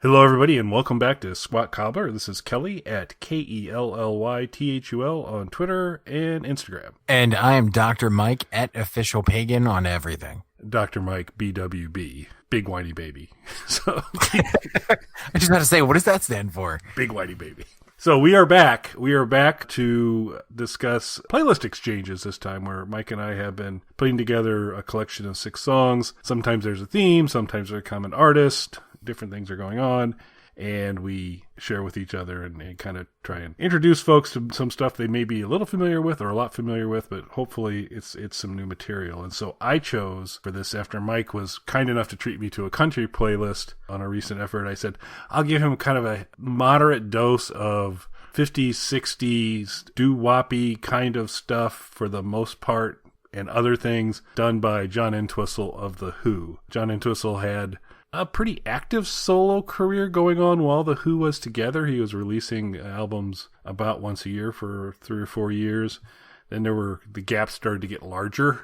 Hello, everybody, and welcome back to Squat Cobbler. This is Kelly at KELLYTHUL on Twitter and Instagram. And I am Dr. Mike at Official Pagan on everything. Dr. Mike BWB, Big Whitey Baby. So I just got to say, what does that stand for? Big Whitey Baby. So we are back. We are back to discuss playlist exchanges this time, where Mike and I have been putting together a collection of 6 songs. Sometimes there's a theme, sometimes there's a common artist. Different things are going on, and we share with each other and kind of try and introduce folks to some stuff they may be a little familiar with or a lot familiar with, but hopefully it's some new material. And so I chose for this, after Mike was kind enough to treat me to a country playlist on a recent effort, I said I'll give him kind of a moderate dose of 50s, 60s, doo-woppy kind of stuff for the most part, and other things done by John Entwistle of The Who. John Entwistle had a pretty active solo career going on while The Who was together. He was releasing albums about once a year for 3 or 4 years. Then the gaps started to get larger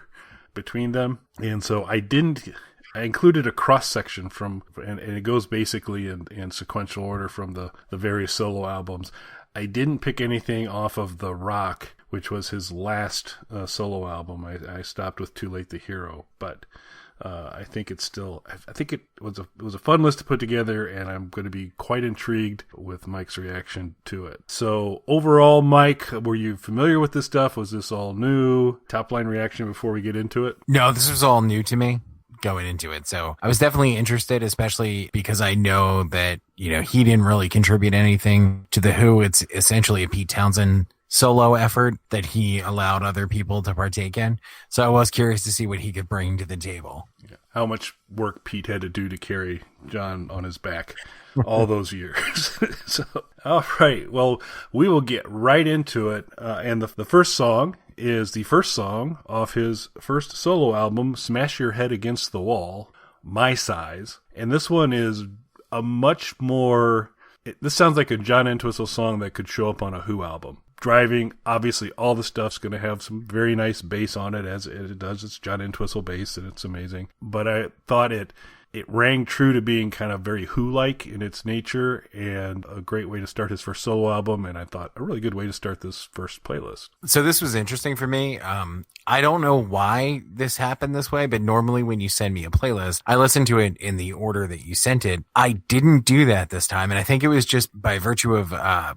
between them. And so I included a cross-section and it goes basically in sequential order from the various solo albums. I didn't pick anything off of The Rock, which was his last solo album. I stopped with Too Late the Hero, but I think it was a fun list to put together, and I'm going to be quite intrigued with Mike's reaction to it. So overall, Mike, were you familiar with this stuff? Was this all new? Top line reaction before we get into it? No, this was all new to me going into it. So I was definitely interested, especially because I know that, he didn't really contribute anything to The Who. It's essentially a Pete Townsend solo effort that he allowed other people to partake in. So I was curious to see what he could bring to the table. Yeah. How much work Pete had to do to carry John on his back all those years. So, all right. Well, we will get right into it. And the first song is the first song off his first solo album, Smash Your Head Against the Wall, My Size. And this one is a much more... This sounds like a John Entwistle song that could show up on a Who album. Driving, obviously, all the stuff's going to have some very nice bass on it, as it does. It's John Entwistle bass, and it's amazing. But I thought it rang true to being kind of very Who-like in its nature, and a great way to start his first solo album, and I thought a really good way to start this first playlist. So this was interesting for me. I don't know why this happened this way, but normally when you send me a playlist, I listen to it in the order that you sent it. I didn't do that this time, and I think it was just by virtue of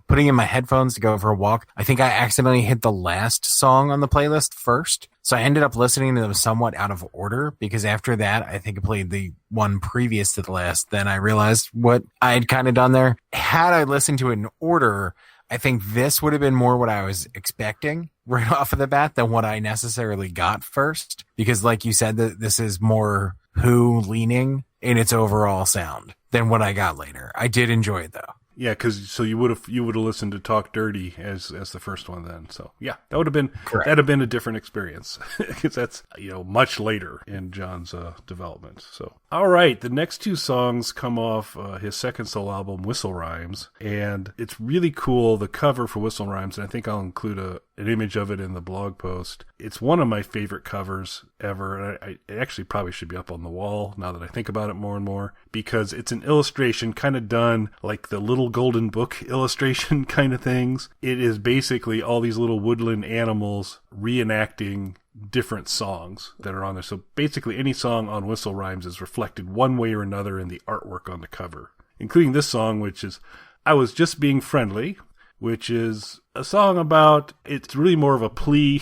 putting in my headphones to go for a walk. I think I accidentally hit the last song on the playlist first. So I ended up listening to them somewhat out of order, because after that, I think I played the one previous to the last. Then I realized what I had kind of done there. Had I listened to it in order, I think this would have been more what I was expecting right off of the bat than what I necessarily got first. Because like you said, this is more Who leaning in its overall sound than what I got later. I did enjoy it though. Yeah, because you would have listened to Talk Dirty as the first one then. So yeah, that'd have been a different experience, because that's much later in John's development. So all right, the next 2 songs come off his second solo album, Whistle Rhymes, and it's really cool. The cover for Whistle Rhymes, and I think I'll include an image of it in the blog post. It's one of my favorite covers ever, and it actually probably should be up on the wall now that I think about it more and more, because it's an illustration kind of done like the Little Golden Book illustration kind of things. It is basically all these little woodland animals reenacting different songs that are on there. So basically any song on Whistle Rhymes is reflected one way or another in the artwork on the cover, including this song, which is I Was Just Being Friendly, which is a song about, it's really more of a plea.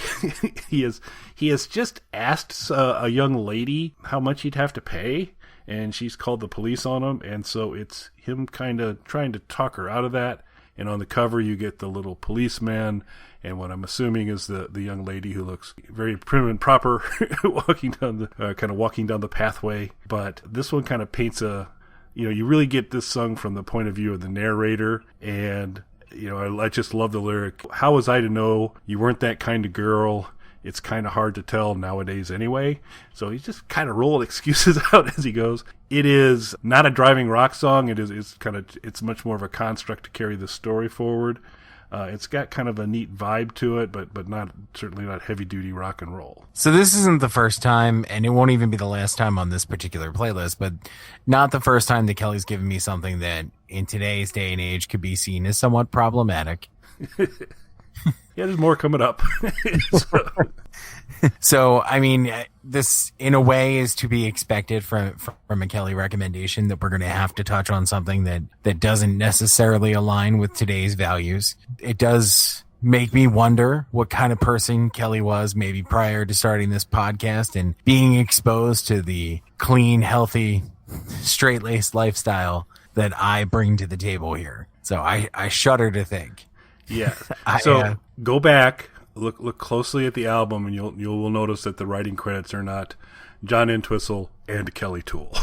He has just asked a young lady how much he'd have to pay, and she's called the police on him, and so it's him kind of trying to talk her out of that. And on the cover, you get the little policeman, and what I'm assuming is the young lady who looks very prim and proper, walking down the pathway. But this one kind of paints you really get this sung from the point of view of the narrator, and I just love the lyric. How was I to know you weren't that kind of girl? It's kind of hard to tell nowadays anyway. So he's just kind of rolling excuses out as he goes. It is not a driving rock song. It's much more of a construct to carry the story forward. It's got kind of a neat vibe to it, but certainly not heavy duty rock and roll. So this isn't the first time, and it won't even be the last time on this particular playlist, but not the first time that Kelly's given me something that in today's day and age could be seen as somewhat problematic. Yeah, there's more coming up. So, I mean, this in a way is to be expected from a Kelly recommendation, that we're going to have to touch on something that doesn't necessarily align with today's values. It does make me wonder what kind of person Kelly was maybe prior to starting this podcast and being exposed to the clean, healthy, straight-laced lifestyle that I bring to the table here. So I shudder to think. Yeah. So go back, look closely at the album, and you'll notice that the writing credits are not John Entwistle and Kelly Toole.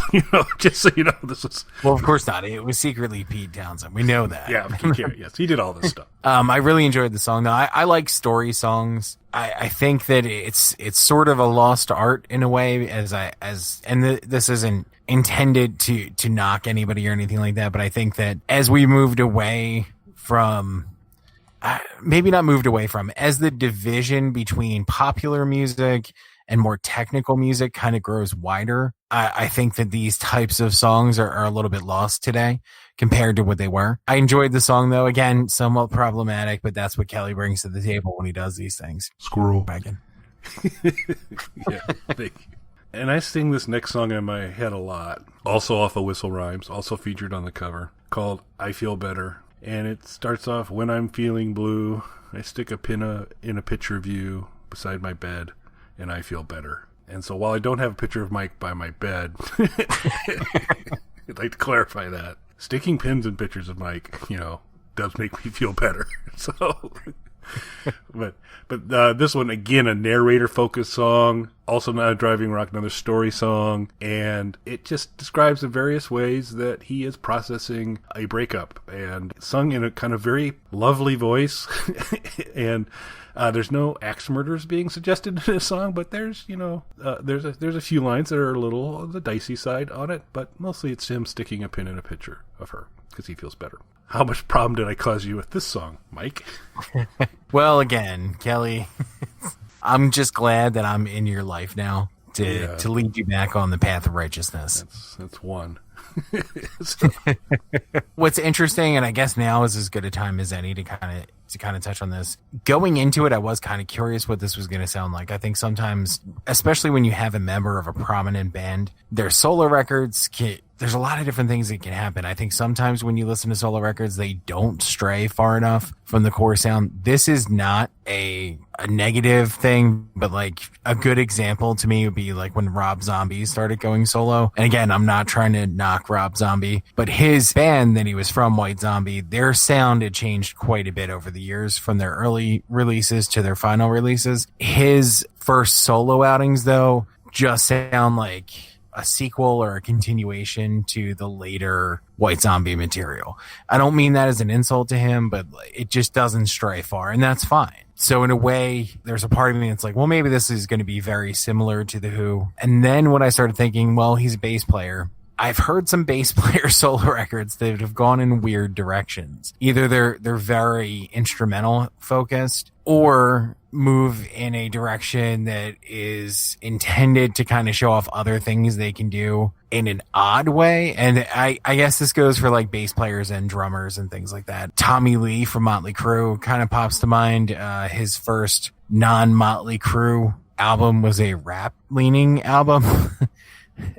Just so you know, this was. Well, of course not. It was secretly Pete Townsend. We know that. Yeah. Yes, he did all this stuff. I really enjoyed the song. Though I like story songs. I think that it's sort of a lost art in a way. This isn't intended to knock anybody or anything like that, but I think that as we moved away from. Maybe not moved away from, as the division between popular music and more technical music kind of grows wider, I think that these types of songs are a little bit lost today compared to what they were. I enjoyed the song, though. Again, somewhat problematic, but that's what Kelly brings to the table when he does these things. Squirrel. Wagon. Yeah, thank you. And I sing this next song in my head a lot, also off of Whistle Rhymes, also featured on the cover, called I Feel Better. And it starts off, when I'm feeling blue, I stick a pin in a picture of you beside my bed, and I feel better. And so while I don't have a picture of Mike by my bed, I'd like to clarify that. Sticking pins in pictures of Mike, does make me feel better. So, but this one, again, a narrator-focused song, also not a driving rock, another story song, and it just describes the various ways that he is processing a breakup, and sung in a kind of very lovely voice. And there's no axe murders being suggested in this song, but there's a few lines that are a little on the dicey side on it, but mostly it's him sticking a pin in a picture of her because he feels better. How much problem did I cause you with this song, Mike? Well, again, Kelly, I'm just glad that I'm in your life now to lead you back on the path of righteousness. That's one. What's interesting, and I guess now is as good a time as any to kind of touch on this. Going into it, I was kind of curious what this was going to sound like. I think sometimes, especially when you have a member of a prominent band, their solo records there's a lot of different things that can happen. I think sometimes when you listen to solo records, they don't stray far enough from the core sound. This is not a negative thing, but like a good example to me would be like when Rob Zombie started going solo. And again, I'm not trying to knock Rob Zombie, but his band that he was from, White Zombie, their sound had changed quite a bit over the years from their early releases to their final releases. His first solo outings, though, just sound like a sequel or a continuation to the later White Zombie material. I don't mean that as an insult to him, but it just doesn't stray far, and that's fine. So in a way, there's a part of me that's like, well, maybe this is going to be very similar to The Who. And then when I started thinking, well, he's a bass player, I've heard some bass player solo records that have gone in weird directions. Either they're very instrumental focused or move in a direction that is intended to kind of show off other things they can do in an odd way. And I guess this goes for like bass players and drummers and things like that. Tommy Lee from Motley Crue kind of pops to mind. His first non-Motley Crue album was a rap leaning album.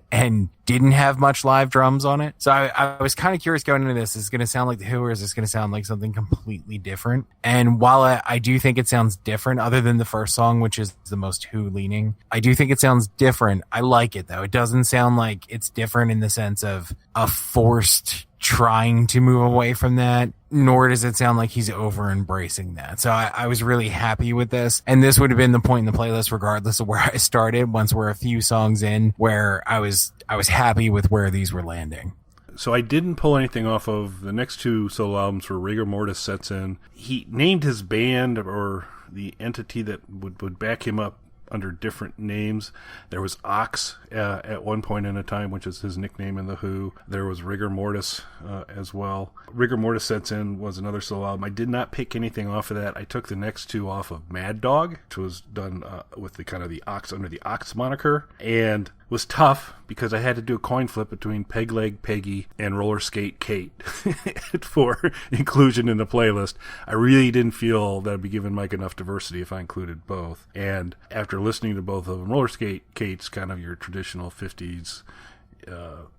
And didn't have much live drums on it. So I was kind of curious going into this. Is it going to sound like The Who, or is this going to sound like something completely different? And while I do think it sounds different, other than the first song, which is the most Who leaning, I do think it sounds different. I like it, though. It doesn't sound like it's different in the sense of a forced trying to move away from that, nor does it sound like he's over embracing that. So I was really happy with this. And this would have been the point in the playlist, regardless of where I started, once we're a few songs in, where I was happy with where these were landing. So I didn't pull anything off of the next two solo albums where Rigor Mortis sets in. He named his band, or the entity that would back him up, under different names. There was Ox at one point in a time, which is his nickname in The Who. There was Rigor Mortis as well. Rigor Mortis Sets In was another solo album. I did not pick anything off of that. I took the next two off of Mad Dog, which was done with the kind of the Ox under the Ox moniker, and was tough because I had to do a coin flip between Leg Peggy and Roller Skate Kate for inclusion in the playlist. I really didn't feel that I'd be giving Mike enough diversity if I included both. And after listening to both of them, Roller Skate Kate's kind of your traditional 50s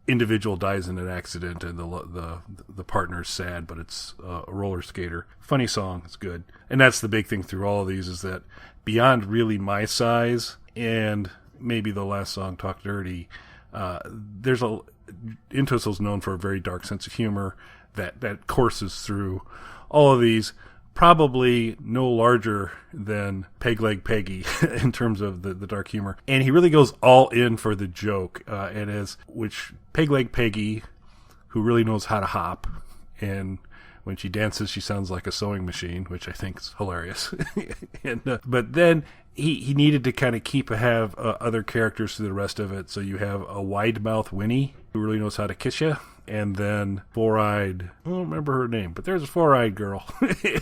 individual dies in an accident and the partner's sad, but it's a roller skater. Funny song, it's good. And that's the big thing through all of these, is that beyond really My Size and maybe the last song, Talk Dirty, Entwistle's known for a very dark sense of humor that courses through all of these, probably no larger than Leg Peggy in terms of the dark humor. And he really goes all in for the joke, which Leg Peggy, who really knows how to hop, and when she dances, she sounds like a sewing machine, which I think is hilarious. But then he needed to kind of have other characters through the rest of it. So you have a wide mouth Winnie, who really knows how to kiss you. And then four-eyed, I don't remember her name, but there's a four-eyed girl.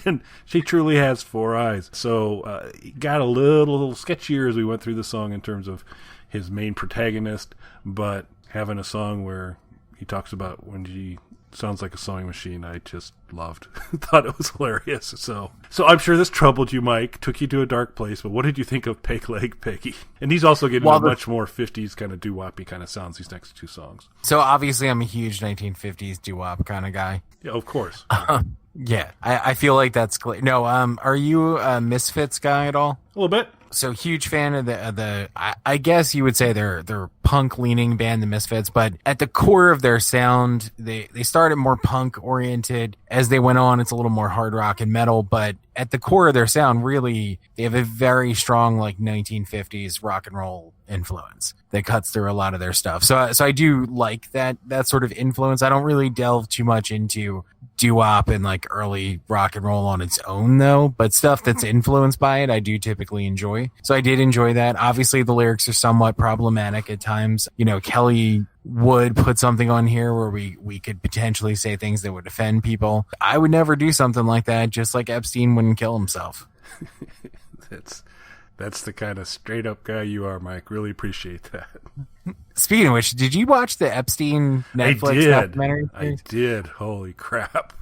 And she truly has four eyes. So it got a little sketchier as we went through the song in terms of his main protagonist. But having a song where he talks about when she sounds like a sewing machine, I just loved. Thought it was hilarious. So I'm sure this troubled you, Mike, took you to a dark place, but what did you think of Leg Peggy? And he's also getting much more 50s kind of doo-woppy kind of sounds, these next two songs. So obviously I'm a huge 1950s doo-wop kind of guy. Yeah, of course. Yeah, I feel like that's clear. No, are you a Misfits guy at all? A little bit. So huge fan of the I guess you would say they're punk leaning band, the Misfits, but at the core of their sound, they started more punk oriented. As they went on, it's a little more hard rock and metal, but at the core of their sound, really, they have a very strong like 1950s rock and roll influence that cuts through a lot of their stuff. So I do like that sort of influence. I don't really delve too much into doo-wop and like early rock and roll on its own though, but stuff that's influenced by it I do typically enjoy. So I did enjoy that. Obviously the lyrics are somewhat problematic at times. You know, Kelly would put something on here where we could potentially say things that would offend people. I would never do something like that, just like Epstein wouldn't kill himself. That's the kind of straight up guy you are, Mike. Really appreciate that. Speaking of which, did you watch the Epstein Netflix documentary? I did. Holy crap.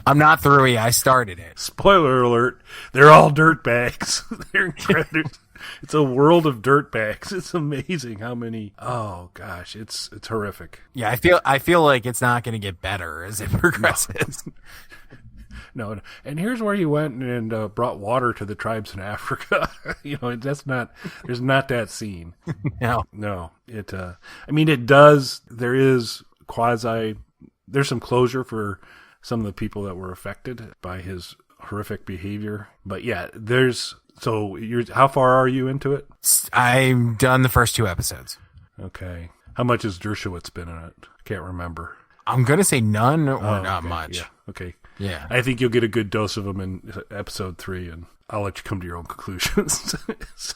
I'm not through yet. I started it. Spoiler alert. They're all dirtbags. They're incredible. It's a world of dirtbags. It's amazing how many. Oh gosh, it's horrific. Yeah, I feel like it's not going to get better as it progresses. No, and here's where he went and brought water to the tribes in Africa. There's not that scene. No. It. I mean, it does. There is there's some closure for some of the people that were affected by his horrific behavior. But yeah, So how far are you into it? I'm done the first 2 episodes. Okay. How much has Dershowitz been in it? I can't remember. I'm going to say none or not much. Yeah. Okay. Yeah. I think you'll get a good dose of them in episode 3, and I'll let you come to your own conclusions.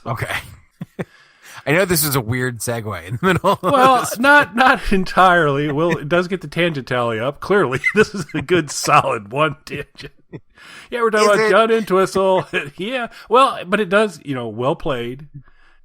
Okay. I know this is a weird segue in the middle. Well, not entirely. Well, it does get the tangent tally up. Clearly, this is a good solid one tangent. Yeah, we're talking about John Entwistle. Yeah, well, but it does, well played,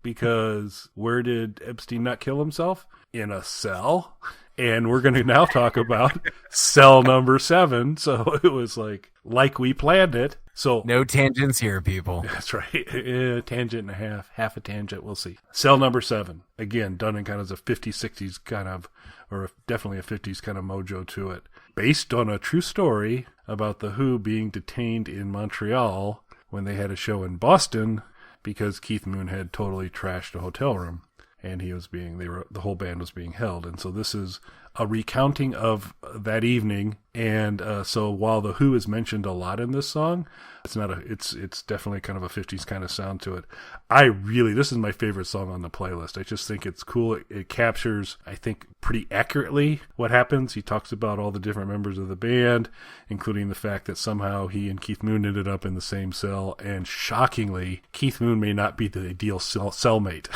because where did Epstein not kill himself? In a cell. And we're going to now talk about cell number 7. So it was like we planned it. So no tangents here, people. That's right. Tangent and a half a tangent. We'll see. Cell number 7. Again, done in kind of a 50s, 60s kind of, or definitely a 50s kind of mojo to it. Based on a true story about the Who being detained in Montreal when they had a show in Boston because Keith Moon had totally trashed a hotel room. And the whole band was being held. And so this is a recounting of that evening And so while the Who is mentioned a lot in this song, it's definitely kind of a 50s kind of sound to it. This is my favorite song on the playlist. I just think it's cool. It captures, I think, pretty accurately what happens. He talks about all the different members of the band, including the fact that somehow he and Keith Moon ended up in the same cell. And shockingly, Keith Moon may not be the ideal cellmate,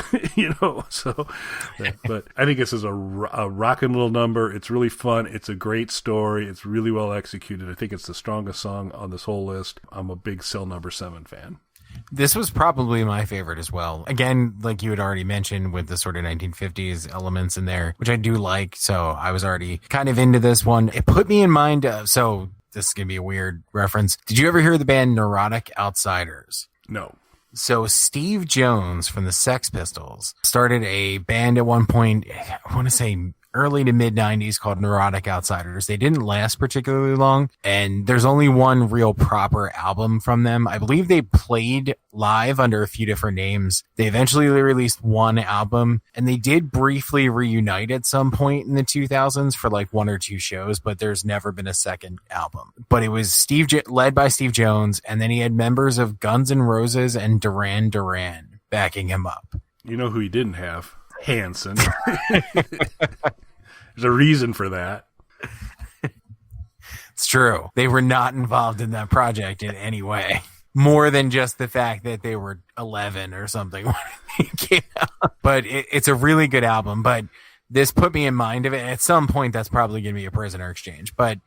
so, but I think this is a rockin' little number. It's really fun. It's a great story. It's really well executed. I think it's the strongest song on this whole list. I'm a big Cell Number 7 fan. This was probably my favorite as well. Again, like you had already mentioned, with the sort of 1950s elements in there, which I do like. So I was already kind of into this one. It put me in mind of, so this is going to be a weird reference. Did you ever hear the band Neurotic Outsiders? No. So Steve Jones from the Sex Pistols started a band at one point, I want to say early to mid 90s, called Neurotic Outsiders. They didn't last particularly long, and there's only one real proper album from them. I believe they played live under a few different names. They eventually released one album, and they did briefly reunite at some point in the 2000s for like one or two shows, but there's never been a second album. But it was led by Steve Jones, and then he had members of Guns N' Roses and Duran Duran backing him up. You know who he didn't have? Hanson. There's a reason for that. It's true. They were not involved in that project in any way, more than just the fact that they were 11 or something when it came out. But it's a really good album. But this put me in mind of it. At some point, that's probably going to be a Prisoner Exchange. But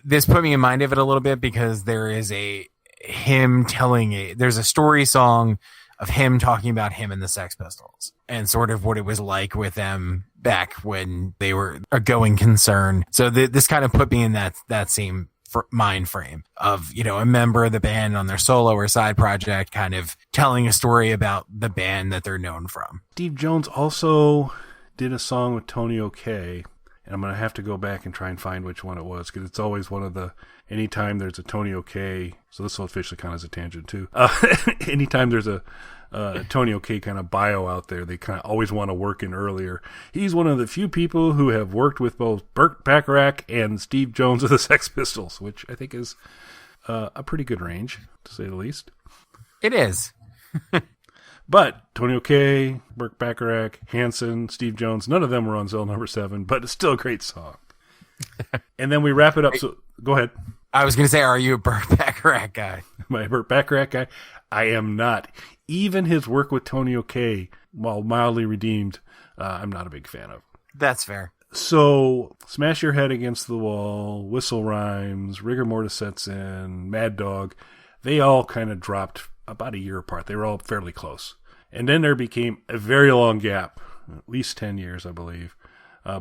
this put me in mind of it a little bit because there is there's a story song of him talking about him and the Sex Pistols and sort of what it was like with them back when they were a going concern. So this kind of put me in that same mind frame of, a member of the band on their solo or side project kind of telling a story about the band that they're known from. Steve Jones also did a song with Tony O'Kay, and I'm going to have to go back and try and find which one it was, because it's always one of anytime there's a Tony O'Kay, so this will officially count as a tangent too. Anytime there's a Tony O'Kay kind of bio out there, they kind of always want to work in earlier. He's one of the few people who have worked with both Burt Bacharach and Steve Jones of the Sex Pistols, which I think is a pretty good range, to say the least. It is. But Tony O'Kay, Burt Bacharach, Hanson, Steve Jones, none of them were on Cell Number 7, but it's still a great song. And then we wrap it up. So go ahead. I was going to say, are you a Burt Bacharach guy? Am I a Burt Bacharach guy? I am not. Even his work with Tony O'Kay, while mildly redeemed, I'm not a big fan of. That's fair. So, Smash Your Head Against the Wall, Whistle Rhymes, Rigor Mortis Sets In, Mad Dog, they all kind of dropped about a year apart. They were all fairly close. And then there became a very long gap, at least 10 years, I believe,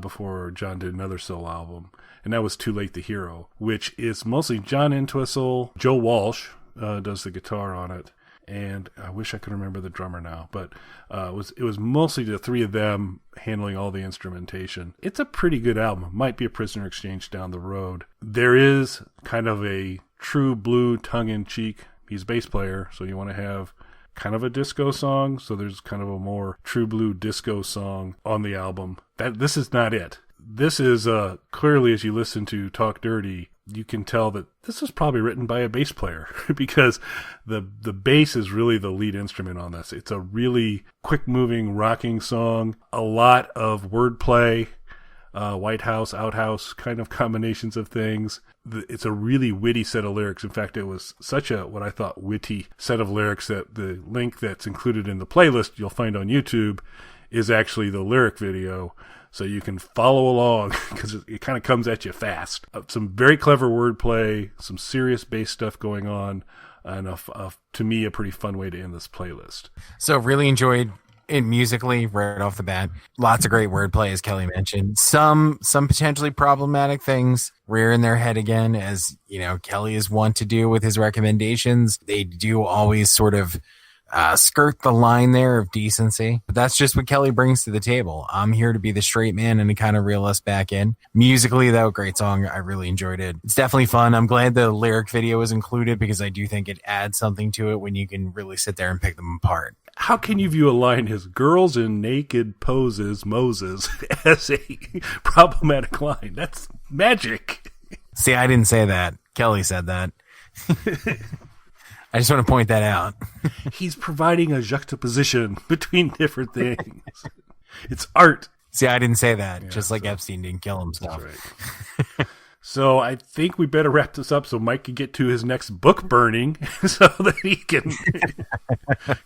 before John did another solo album. And that was Too Late the Hero, which is mostly John Entwistle. Joe Walsh does the guitar on it. And I wish I could remember the drummer now, but it was mostly the three of them handling all the instrumentation. It's a pretty good album. Might be a Prisoner Exchange down the road. There is kind of a true blue tongue-in-cheek. He's a bass player, so you want to have kind of a disco song. So there's kind of a more true blue disco song on the album. This is not it. This is clearly, as you listen to Talk Dirty, you can tell that this was probably written by a bass player because the bass is really the lead instrument on this. It's a really quick-moving, rocking song. A lot of wordplay, White House, outhouse kind of combinations of things. It's a really witty set of lyrics. In fact, it was such a, what I thought, witty set of lyrics that the link that's included in the playlist you'll find on YouTube is actually the lyric video. So you can follow along because it kind of comes at you fast. Some very clever wordplay, some serious bass stuff going on, and to me, a pretty fun way to end this playlist. So really enjoyed it musically right off the bat. Lots of great wordplay, as Kelly mentioned. Some potentially problematic things rearing their head again, as Kelly is wont to do with his recommendations. They do always sort of skirt the line there of decency, but that's just what Kelly brings to the table. I'm here to be the straight man and to kind of reel us back in. Musically, though, great song. I really enjoyed it. It's definitely fun. I'm glad the lyric video was included because I do think it adds something to it when you can really sit there and pick them apart. How can you view a line as girls in naked poses, Moses, as a problematic line? That's magic. See, I didn't say that. Kelly said that. I just want to point that out. He's providing a juxtaposition between different things. It's art. See, I didn't say that. Just like Epstein didn't kill himself. That's right. So I think we better wrap this up so Mike can get to his next book burning so that he can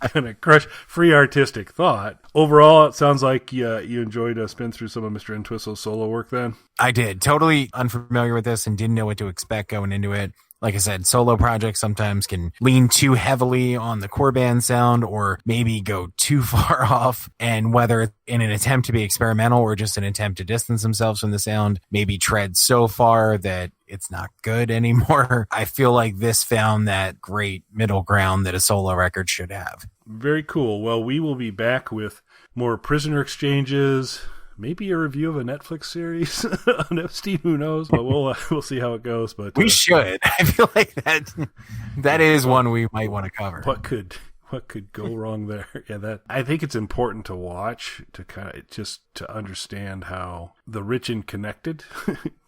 kind of crush free artistic thought. Overall, it sounds like you enjoyed a spin through some of Mr. Entwistle's solo work then? I did. Totally unfamiliar with this and didn't know what to expect going into it. Like I said, solo projects sometimes can lean too heavily on the core band sound or maybe go too far off. And whether in an attempt to be experimental or just an attempt to distance themselves from the sound, maybe tread so far that it's not good anymore. I feel like this found that great middle ground that a solo record should have. Very cool. Well, we will be back with more prisoner exchanges, maybe a review of a Netflix series on Epstein. Who knows? But we'll see how it goes. But we should. I feel like that is one we might want to cover. What could go wrong there? Yeah, I think it's important to watch to kind of just to understand how the rich and connected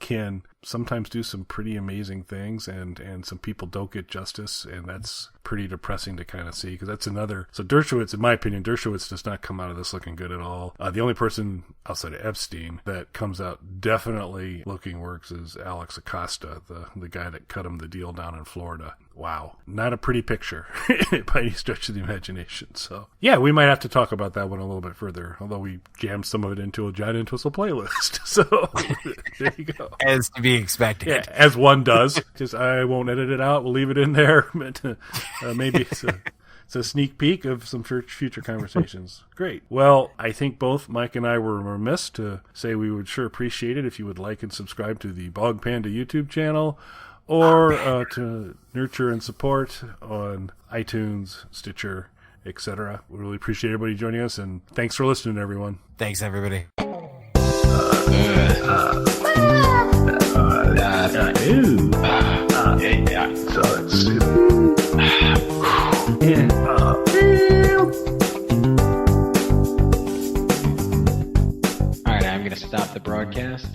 can sometimes do some pretty amazing things, and some people don't get justice, and that's pretty depressing to kind of see, because that's another. So Dershowitz, in my opinion, does not come out of this looking good at all. The only person outside of Epstein that comes out definitely looking works is Alex Acosta, the guy that cut him the deal down in Florida. Wow, not a pretty picture by any stretch of the imagination. So yeah, we might have to talk about that one a little bit further, although we jammed some of it into a John Entwistle playlist. So there you go. As to be expected. Yeah, as one does. Just I won't edit it out. We'll leave it in there. But, maybe it's a sneak peek of some future conversations. Great. Well, I think both Mike and I were remiss to say we would sure appreciate it if you would like and subscribe to the Bog Panda YouTube channel, or to nurture and support on iTunes, Stitcher, etc. We really appreciate everybody joining us, and thanks for listening, everyone. Thanks, everybody. All right, I'm going to stop the broadcast.